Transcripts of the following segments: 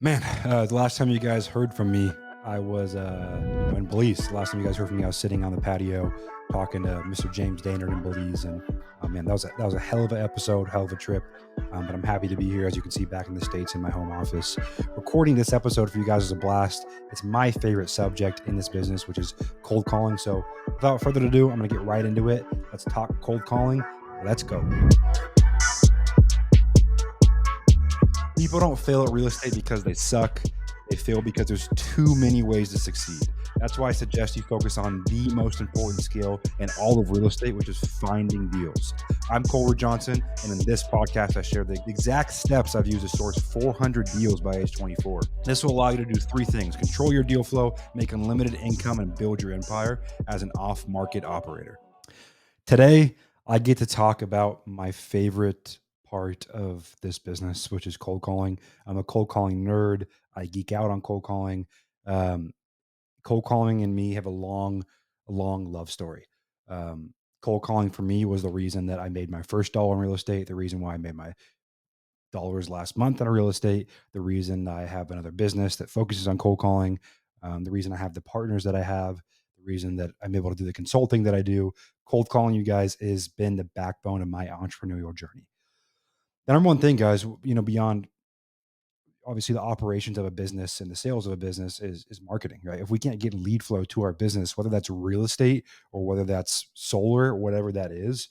Man, the last time you guys heard from me, I was in Belize. The last time you guys heard from me, I was sitting on the patio talking to Mr. James Daynard in Belize, and man, that was a hell of an episode, hell of a trip. But I'm happy to be here, as you can see, back in the States in my home office. Recording this episode for you guys is a blast. It's my favorite subject in this business, which is cold calling. So without further ado, I'm going to get right into it. Let's talk cold calling. Let's go. People don't fail at real estate because they suck. They fail because there's too many ways to succeed. That's why I suggest you focus on the most important skill in all of real estate, which is finding deals. I'm Ruud-Johnson, and in this podcast, I share the exact steps I've used to source 400 deals by age 24. This will allow you to do three things: control your deal flow, make unlimited income, and build your empire as an off-market operator. Today, I get to talk about my favorite part of this business, which is cold calling. I'm a cold calling nerd. I geek out on cold calling. Um, Cold calling and me have a long love story. Cold calling for me was the reason that I made my first dollar in real estate, the reason why I made my dollars last month in real estate, the reason I have another business that focuses on cold calling, the reason I have the partners that I have, the reason that I'm able to do the consulting that I do. Cold calling, you guys, has been the backbone of my entrepreneurial journey. The number one thing, guys, beyond obviously the operations of a business and the sales of a business is marketing, right? If we can't get lead flow to our business, whether that's real estate or whether that's solar, or whatever that is,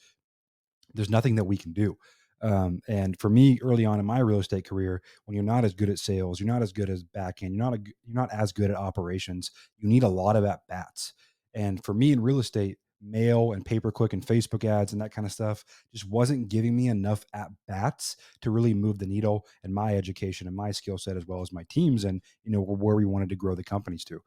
there's nothing that we can do. And for me, early on in my real estate career, when you're not as good at sales, you're not as good as back end, you're not as good at operations. You need a lot of at bats. And for me in real estate, mail and pay per click and Facebook ads and that kind of stuff just wasn't giving me enough at bats to really move the needle in my education and my skill set, as well as my teams, and where we wanted to grow the companies to.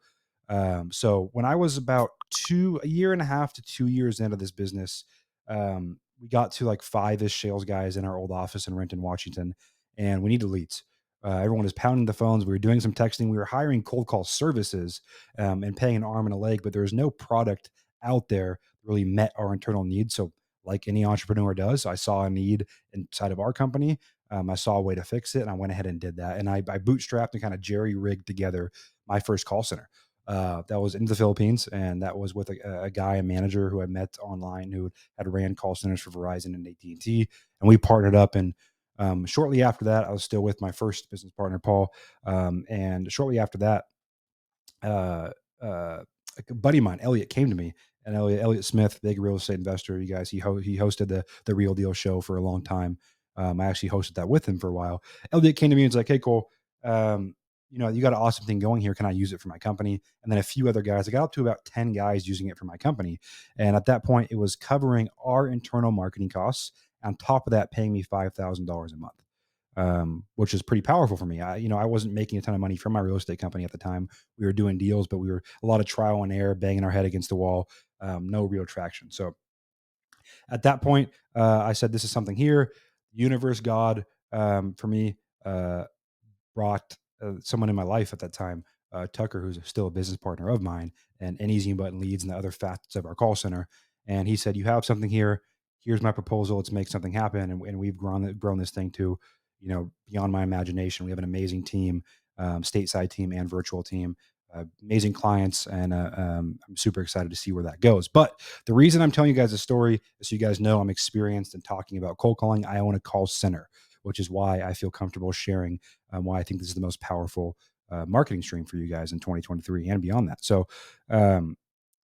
So when I was about a year and a half to 2 years into this business, we got to like five-ish sales guys in our old office in Renton, Washington, and we needed leads. Everyone was pounding the phones. We were doing some texting. We were hiring cold call services and paying an arm and a leg, but there was no product out there that really met our internal needs. So, like any entrepreneur does, I saw a need inside of our company. I saw a way to fix it, and I went ahead and did that. And I bootstrapped and kind of jerry rigged together my first call center. That was in the Philippines, and that was with a guy, a manager who I met online, who had ran call centers for Verizon and AT&T, and we partnered up. And shortly after that, I was still with my first business partner, Paul. And shortly after that, uh, uh, a buddy of mine, Elliot, came to me, and Elliot Smith, big real estate investor. You guys, he hosted the Real Deal show for a long time. I actually hosted that with him for a while. Elliot came to me and was like, "Hey, Cole, um, you got an awesome thing going here. Can I use it for my company?" And then a few other guys. I got up to about 10 guys using it for my company, and at that point, it was covering our internal marketing costs. On top of that, paying me $5,000 a month, which is pretty powerful for me. I wasn't making a ton of money from my real estate company at the time. We were doing deals, but we were a lot of trial and error, banging our head against the wall, no real traction. So at that point, I said, "This is something here." Universe, God, for me, uh, brought someone in my life at that time, Tucker, who's still a business partner of mine, and Easy Button Leads and the other facets of our call center. And he said, "You have something here. Here's my proposal. Let's make something happen." And we've grown this thing to, beyond my imagination. We have an amazing team, stateside team and virtual team. Amazing clients, and I'm super excited to see where that goes. But the reason I'm telling you guys this story is so you guys know I'm experienced in talking about cold calling. I own a call center, which is why I feel comfortable sharing why I think this is the most powerful marketing stream for you guys in 2023 and beyond that. So, um,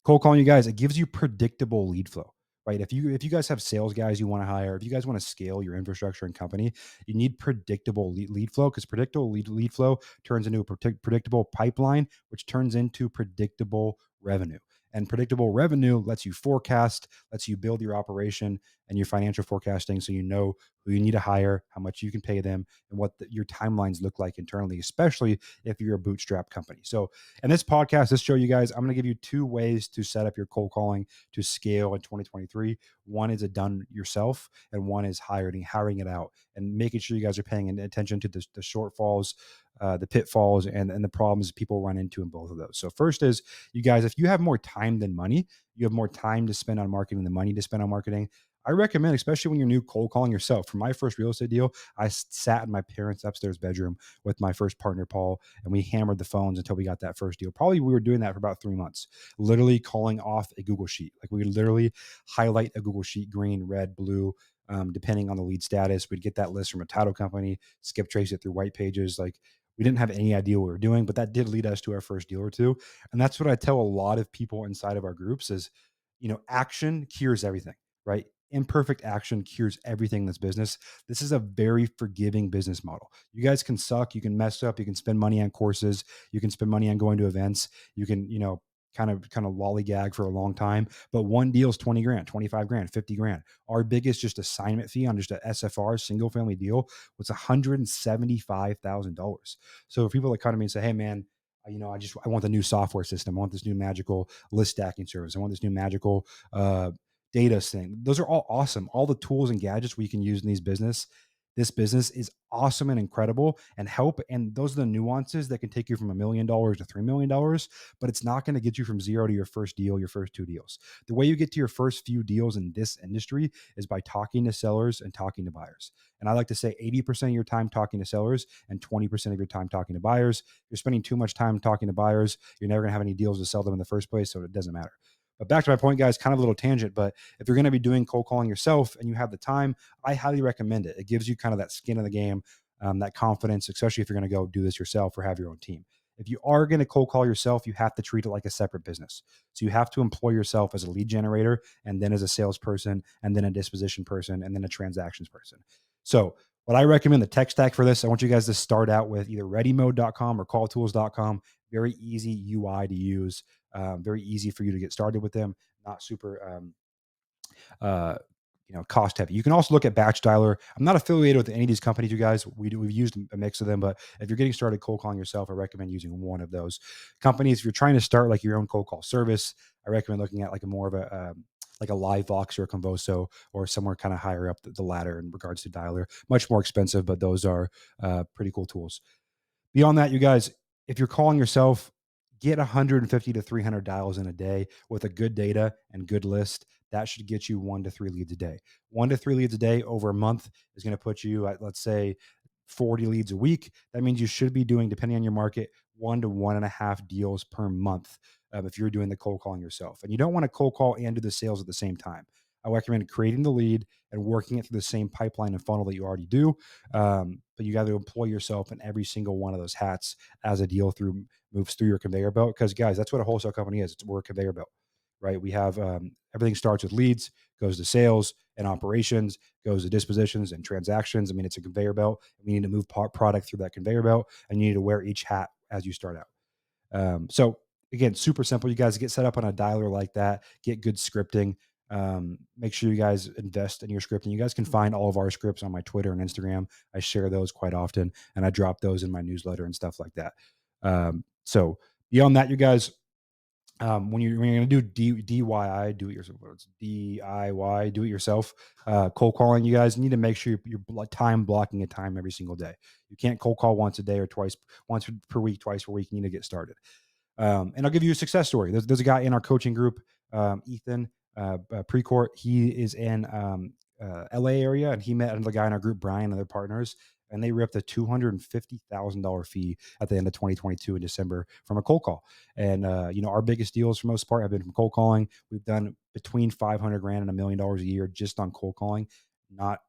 cold calling, you guys, it gives you predictable lead flow, right? If you guys have sales guys you want to hire, if you guys want to scale your infrastructure and company, you need predictable lead flow, because predictable lead flow turns into a predictable pipeline, which turns into predictable revenue. And predictable revenue lets you forecast, lets you build your operation and your financial forecasting, so you know who you need to hire, how much you can pay them, and what your timelines look like internally, especially if you're a bootstrap company. So, in this podcast, this show, you guys, I'm going to give you two ways to set up your cold calling to scale in 2023. One is a done yourself, and one is hiring it out, and making sure you guys are paying attention to the shortfalls, the pitfalls, and the problems people run into in both of those. So, first is, you guys, if you have more time than money, you have more time to spend on marketing than money to spend on marketing, I recommend, especially when you're new, cold calling yourself. For my first real estate deal, sat in my parents' upstairs bedroom with my first partner, Paul, and we hammered the phones until we got that first deal. Probably we were doing that for about 3 months, literally calling off a Google sheet. Like we would literally highlight a Google sheet, green, red, blue, depending on the lead status. We'd get that list from a title company, skip trace it through white pages. Like we didn't have any idea what we were doing, but that did lead us to our first deal or two. And that's what I tell a lot of people inside of our groups is, action cures everything, right? Imperfect action cures everything in this business. This is a very forgiving business model. You guys can suck, you can mess up, you can spend money on courses, you can spend money on going to events, you can, kind of lollygag for a long time. But one deal is 20 grand, 25 grand, 50 grand. Our biggest just assignment fee on just a SFR single family deal was $175,000. So if people that come to me and say, hey man, I want the new software system. I want this new magical list stacking service. I want this new magical uh, data thing. Those are all awesome. All the tools and gadgets we can use in this business is awesome and incredible and help. And those are the nuances that can take you from $1 million to $3 million, but it's not going to get you from zero to your first deal, your first two deals. The way you get to your first few deals in this industry is by talking to sellers and talking to buyers. And I like to say 80% of your time talking to sellers and 20% of your time talking to buyers. You're spending too much time talking to buyers, you're never going to have any deals to sell them in the first place. So it doesn't matter. But back to my point, guys, kind of a little tangent, but if you're going to be doing cold calling yourself and you have the time, I highly recommend it. It gives you kind of that skin in the game, that confidence, especially if you're going to go do this yourself or have your own team. If you are going to cold call yourself, you have to treat it like a separate business. So you have to employ yourself as a lead generator and then as a salesperson and then a disposition person and then a transactions person. So what I recommend, the tech stack for this, I want you guys to start out with either readymode.com or calltools.com. Very easy UI to use, very easy for you to get started with them. Not super uh, cost heavy. You can also look at Batch Dialer. I'm not affiliated with any of these companies, you guys. We've used a mix of them, but if you're getting started cold calling yourself, I recommend using one of those companies. If you're trying to start like your own cold call service, I recommend looking at like a more of a like a Livevox or a Convoso or somewhere kind of higher up the ladder in regards to Dialer. Much more expensive, but those are pretty cool tools. Beyond that, you guys, if you're calling yourself, get 150 to 300 dials in a day with a good data and good list. That should get you 1 to 3 leads a day. 1 to 3 leads a day over a month is going to put you at, let's say, 40 leads a week. That means you should be doing, depending on your market, 1 to 1.5 deals per month, if you're doing the cold calling yourself. And you don't want to cold call and do the sales at the same time. I recommend creating the lead and working it through the same pipeline and funnel that you already do. But you got to employ yourself in every single one of those hats as a deal through moves through your conveyor belt. Because guys, that's what a wholesale company is. We're a conveyor belt, right? We have everything starts with leads, goes to sales and operations, goes to dispositions and transactions. I mean, it's a conveyor belt. We need to move product through that conveyor belt, and you need to wear each hat as you start out. So again, super simple. You guys get set up on a dialer like that, get good scripting. Make sure you guys invest in your scripting. You guys can find all of our scripts on my Twitter and Instagram. I share those quite often, and I drop those in my newsletter and stuff like that. So beyond that, you guys, when you're going to do DIY, do it yourself. It's DIY, do it yourself. Cold calling, you guys need to make sure you're time blocking a time every single day. You can't cold call once a day or once per week, twice per week. You need to get started. And I'll give you a success story. There's a guy in our coaching group, Ethan Precourt. He is in LA area, and he met another guy in our group, Brian, and other partners, and they ripped a $250,000 fee at the end of 2022 in December from a cold call. And our biggest deals for most part have been from cold calling. We've done between 500 grand and $1 million a year just on cold calling, not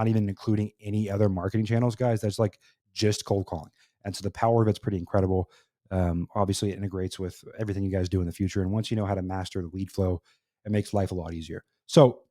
even including any other marketing channels, guys. That's like just cold calling. And so the power of it's pretty incredible. Obviously, it integrates with everything you guys do in the future. And once you know how to master the lead flow, it makes life a lot easier. So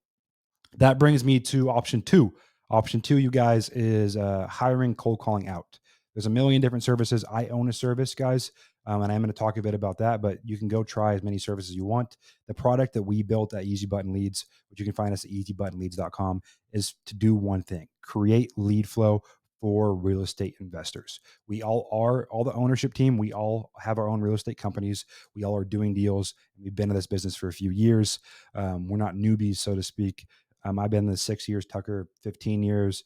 that brings me to option two. Option two, you guys, is hiring cold calling out. There's a million different services. I own a service, guys, and I'm going to talk a bit about that, but you can go try as many services you want. The product that we built at Easy Button Leads, which you can find us at easybuttonleads.com, is to do one thing: create lead flow for real estate investors. We all are, all the ownership team, we all have our own real estate companies. We all are doing deals. We've been in this business for a few years. We're not newbies, so to speak. I've been in the 6 years, Tucker, 15 years.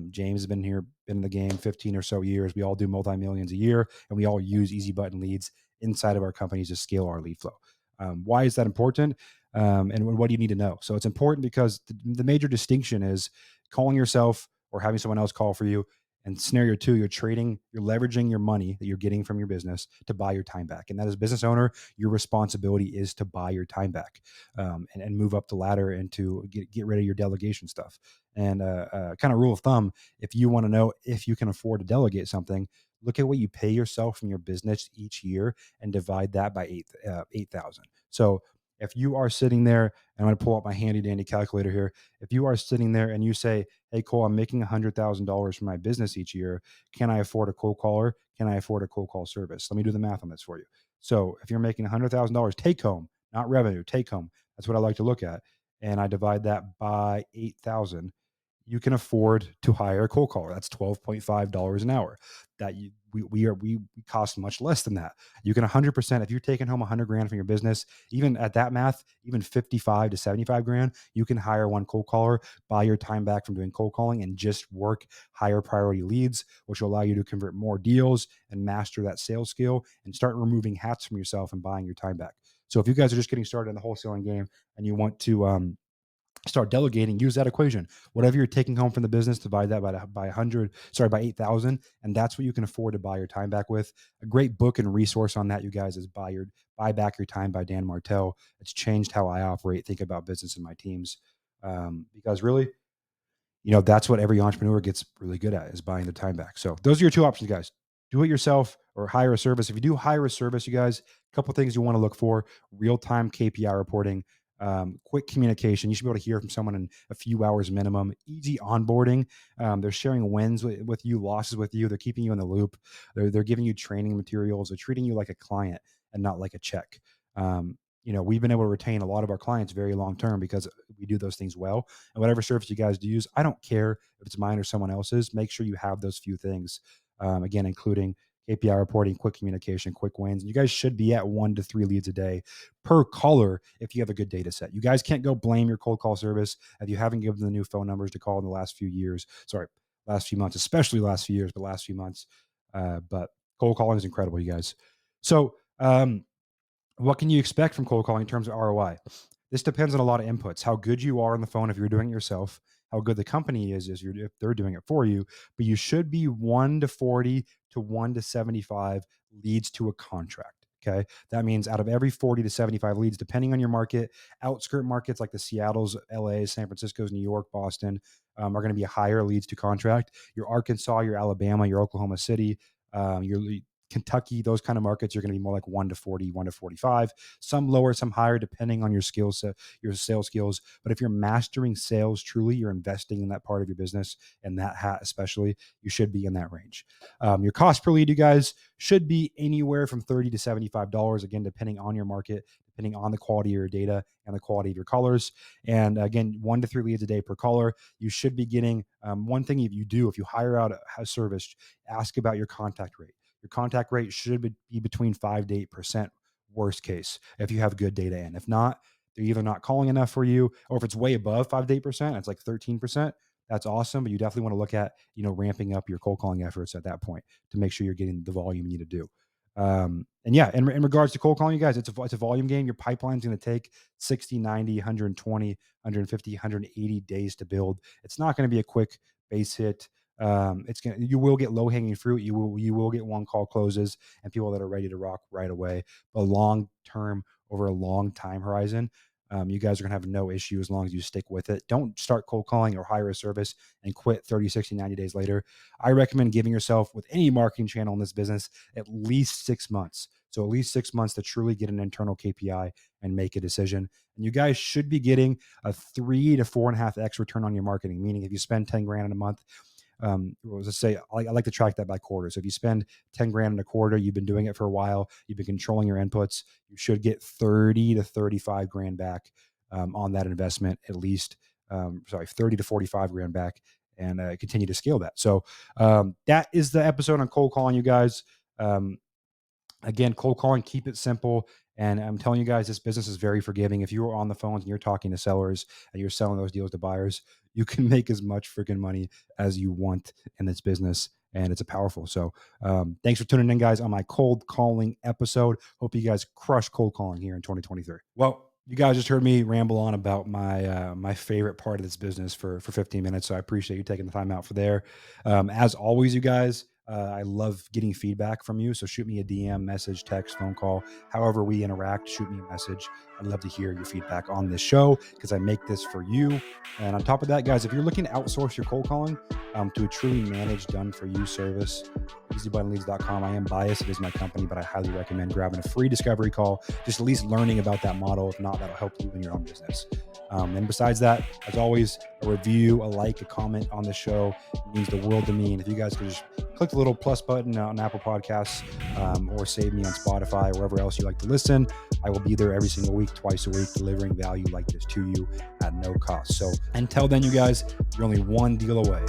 James has been here, been in the game 15 or so years. We all do multi-millions a year, and we all use Easy Button Leads inside of our companies to scale our lead flow. Why is that important? And what do you need to know? So it's important because the major distinction is calling yourself or having someone else call for you. And scenario two, you're leveraging your money that you're getting from your business to buy your time back. And that as a business owner, your responsibility is to buy your time back, and move up the ladder and to get rid of your delegation stuff. And kind of rule of thumb, if you want to know if you can afford to delegate something, look at what you pay yourself from your business each year and divide that by 8,000. So if you are sitting there, and I'm going to pull up my handy dandy calculator here. If you are sitting there and you say, "Hey, Cole, I'm making $100,000 from my business each year. Can I afford a cold caller? Can I afford a cold call service?" Let me do the math on this for you. So if you're making $100,000 take home, not revenue, take home, that's what I like to look at. And I divide that by 8,000, you can afford to hire a cold caller. That's $12.5 an hour. That we cost much less than that. You can 100%, if you're taking home 100 grand from your business, even at that math, even 55 to 75 grand, you can hire one cold caller, buy your time back from doing cold calling, and just work higher priority leads, which will allow you to convert more deals and master that sales skill and start removing hats from yourself and buying your time back. So if you guys are just getting started in the wholesaling game and you want to start delegating, use that equation. Whatever you're taking home from the business, divide that by 100, sorry, by 8,000. And that's what you can afford to buy your time back with. A great book and resource on that, you guys, is Buy Back Your Time by Dan Martell. It's changed how I operate, think about business and my teams. Because really, that's what every entrepreneur gets really good at, is buying the time back. So those are your two options, guys. Do it yourself or hire a service. If you do hire a service, you guys, a couple things you want to look for: real-time KPI reporting, quick communication. You should be able to hear from someone in a few hours minimum, easy onboarding. They're sharing wins with you, losses with you. They're keeping you in the loop. They're giving you training materials. They're treating you like a client and not like a check. We've been able to retain a lot of our clients very long term because we do those things well. And whatever service you guys do use, I don't care if it's mine or someone else's. Make sure you have those few things. Again, including KPI reporting, quick communication, quick wins. And you guys should be at 1 to 3 leads a day per caller if you have a good data set. You guys can't go blame your cold call service if you haven't given them the new phone numbers to call in the last few years. Sorry, last few months, especially last few years, but last few months. But cold calling is incredible, you guys. So, what can you expect from cold calling in terms of ROI? This depends on a lot of inputs. How good you are on the phone if you're doing it yourself, how good the company is if they're doing it for you. But you should be 1 to 40 to 1 to 75 leads to a contract. Okay. That means out of every 40 to 75 leads, depending on your market, outskirt markets like the Seattle's, LA's, San Francisco's, New York, Boston, are going to be higher leads to contract. Your Arkansas, your Alabama, your Oklahoma City, your Kentucky, those kind of markets are going to be more like 1 to 40, 1 to 45, some lower, some higher, depending on your skill set, your sales skills. But if you're mastering sales truly, you're investing in that part of your business and that hat, especially, you should be in that range. Your cost per lead, you guys, should be anywhere from $30 to $75, again, depending on your market, depending on the quality of your data and the quality of your callers. And again, 1 to 3 leads a day per caller. You should be getting one thing if you hire out a service, ask about your contact rate. Your contact rate should be between 5 to 8%, worst case, if you have good data in. If not, they're either not calling enough for you, or if it's way above 5 to 8%, it's like 13%. That's awesome. But you definitely want to look at, ramping up your cold calling efforts at that point to make sure you're getting the volume you need to do. And yeah, in regards to cold calling, you guys, it's a volume game. Your pipeline's going to take 60, 90, 120, 150, 180 days to build. It's not going to be a quick base hit. You will get low hanging fruit. You will get one call closes and people that are ready to rock right away. But long term, over a long time horizon, you guys are going to have no issue as long as you stick with it. Don't start cold calling or hire a service and quit 30, 60, 90 days later. I recommend giving yourself, with any marketing channel in this business, at least 6 months. So at least 6 months to truly get an internal KPI and make a decision. And you guys should be getting a 3 to 4.5x return on your marketing. Meaning, if you spend 10 grand in a month, let's say I like to track that by quarter. So if you spend 10 grand in a quarter, you've been doing it for a while, you've been controlling your inputs, you should get 30 to 35 grand back on that investment, at least. 30 to 45 grand back, and continue to scale that. So that is the episode on cold calling, you guys. Again, cold calling, keep it simple. And I'm telling you guys, this business is very forgiving. If you are on the phones and you're talking to sellers and you're selling those deals to buyers, you can make as much freaking money as you want in this business. and it's a powerful. So thanks for tuning in, guys, on my cold calling episode. Hope you guys crush cold calling here in 2023. Well, you guys just heard me ramble on about my favorite part of this business for 15 minutes. So I appreciate you taking the time out for there. As always, you guys, I love getting feedback from you. So shoot me a DM, message, text, phone call, however we interact, shoot me a message. I'd love to hear your feedback on this show because I make this for you. And on top of that, guys, if you're looking to outsource your cold calling to a truly managed, done for you service, easybuttonleads.com. I am biased. It is my company, but I highly recommend grabbing a free discovery call, just at least learning about that model. If not, that'll help you in your own business. And besides that, as always, a review, a like, a comment on the show means the world to me. And if you guys could just click the little plus button on Apple Podcasts or save me on Spotify, wherever else you like to listen, I will be there every single week, twice a week, delivering value like this to you at no cost. So until then, you guys, you're only one deal away